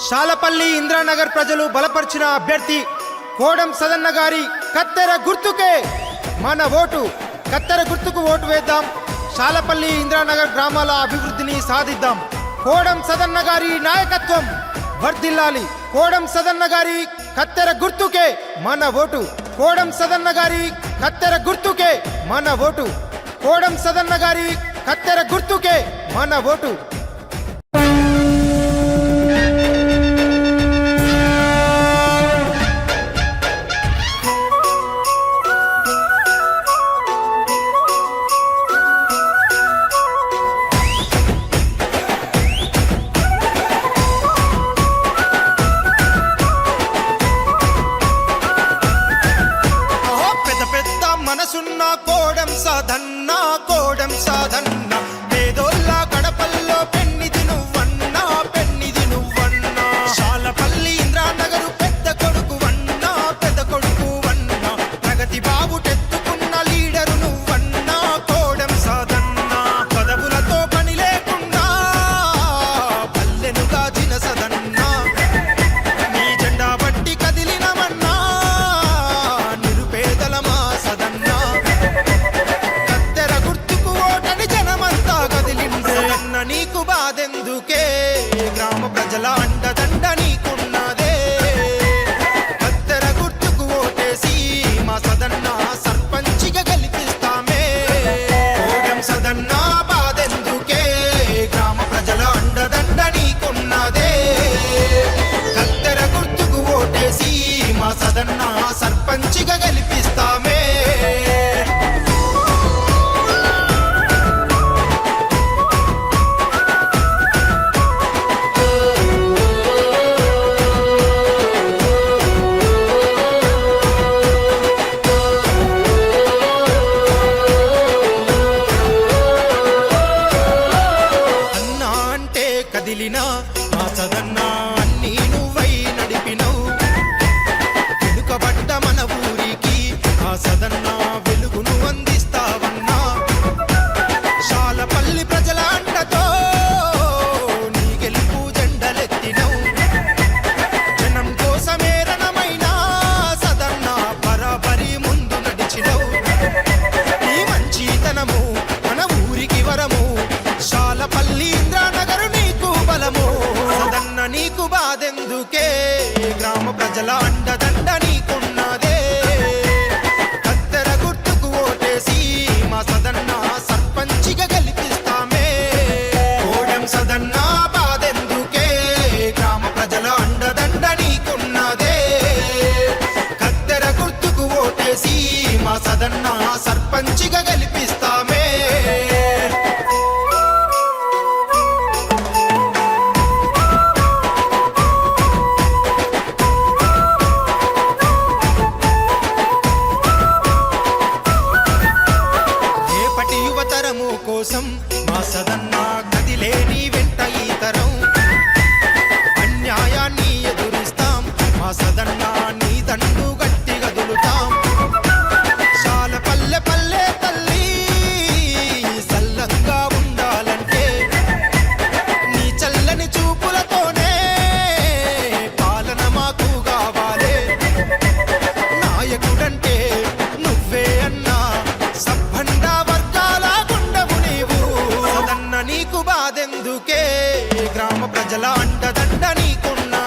శాలపల్లి ఇంద్రానగర్ ప్రజలు బలపరిచిన అభ్యర్థి కోడం సదన్న గారి కత్తెర గుర్తుకే మన ఓటు. కత్తెర గుర్తుకు ఓటు వేద్దాం. శాలపల్లి ఇంద్రానగర్ గ్రామాల అభివృద్ధిని సాధిద్దాం. కోడం సదన్న గారి నాయకత్వం వర్ధిల్లాలి. కోడం సదన్న గారి కత్తెర గుర్తుకే మన ఓటు. కోడం సదన్న గారి కత్తెర గుర్తుకే మన ఓటు. కోడం సదన్న గారి కత్తెర గుర్తుకే మన ఓటు. మనసున్న కోడం సదన్న, కోడం సదన్న, పేదోళ్ళ గడపల్లో పెన్నిది నువ్వన్నా, పెన్నిది నువ్వన్నా. శాలపల్లి ఇంద్రానగరు పెద్ద కొడుకు వన్నా, పెద్ద కొడుకు వన్నా. ప్రగతి బాబుటెత్తుకున్న లీడరు నువ్వన్నా, కోడం సదన్న. పదవులతో పని లేకుండా పల్లెను కాచిన సదన్న, నీ జెండా బట్టి కదిలినమన్నా నిరుపేదల మా సదన్న. నీకు బాధెందుకే, గ్రామ ప్రజల అండదండ నీకున్నదే. కత్తెర గుర్తుకు ఓటేసి మా సదన్న సర్పంచిగా గెలిపిస్తామే. కోడం సదన్న బాధెందుకే, గ్రామ ప్రజల అండదండ నీకున్నదే. కత్తెర గుర్తుకు ఓటేసి మా సదన్న సర్పంచిగా గెలిపిస్తామే. కదిలినా మా సదన్న అన్నీ నువ్వై నడిపినవు. వెనుకబడ్డ మన ఊరికి ఆ సదన్న వెలుగును అందిస్తావన్నా. శాలపల్లి ప్రజల అండతో నీ గెలుపు జెండలెత్తినవు. జనం కోసమే రణమైన సదన్న బరాబరి ముందు నడిచినవు. నీ మంచితనము మన ఊరికి వరము. శాలపల్లి ఇంద్రానగరు నీకు బలము. సదన్న నీకు బాధెందుకే, గ్రామ ప్రజల అండదండ నీకున్నదే. కత్తెర గుర్తుకు ఓటేసి మా సదన్న సర్పంచిగా గెలిపిస్తామే. కోడం సదన్న బాధెందుకే, గ్రామ ప్రజల అండదండ నీకున్నదే. కత్తెర గుర్తుకు ఓటేసి మా సదన్న సర్పంచిగా గెలిపిస్తామే. కోసం మా సదన్న కదిలేని వెంట ఈ తరం. అన్యాయాన్ని ఎదురిస్తాం మా సదన్న నీ దండు గట్టి గదులుతాం. శాలపల్లె పల్లె తల్లి సల్లంగా ఉండాలంటే నీ చల్లని చూపులతోనే పాలన మాకు కావాలే. నాయకుడంటే నువ్వే అన్నా, సబ్బండ వర్గాల నీకు బాధెందుకే, గ్రామ ప్రజల అండదండ నీకున్నా.